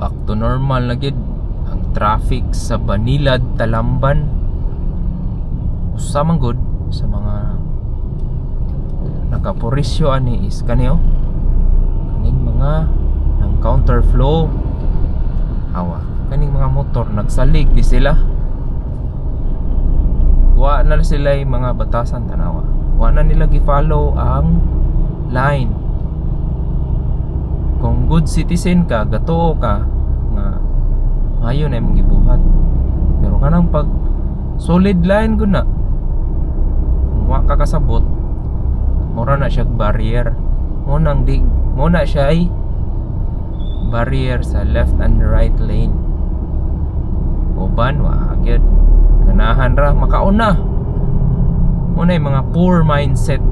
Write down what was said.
back to normal na gid ang traffic sa Banilad, Talamban. Usa man gud sa mga nakapurisyo ani is kaniyo kaning mga ng counterflow. Awa, kaning mga motor nagsalig di sila. Wa na sila yung mga batasan tanawa. Wa na nila gi-follow ang line. Kung good citizen ka, gatoo ka nga mayo na imong gibuhat. Pero kanang pag solid line gud na, kung wa ka kasabot, mura na siya barrier. Mo na siya ay barrier sa left and right lane. Uban wa gyud ganahan ra makauna. Muna yung mga poor mindset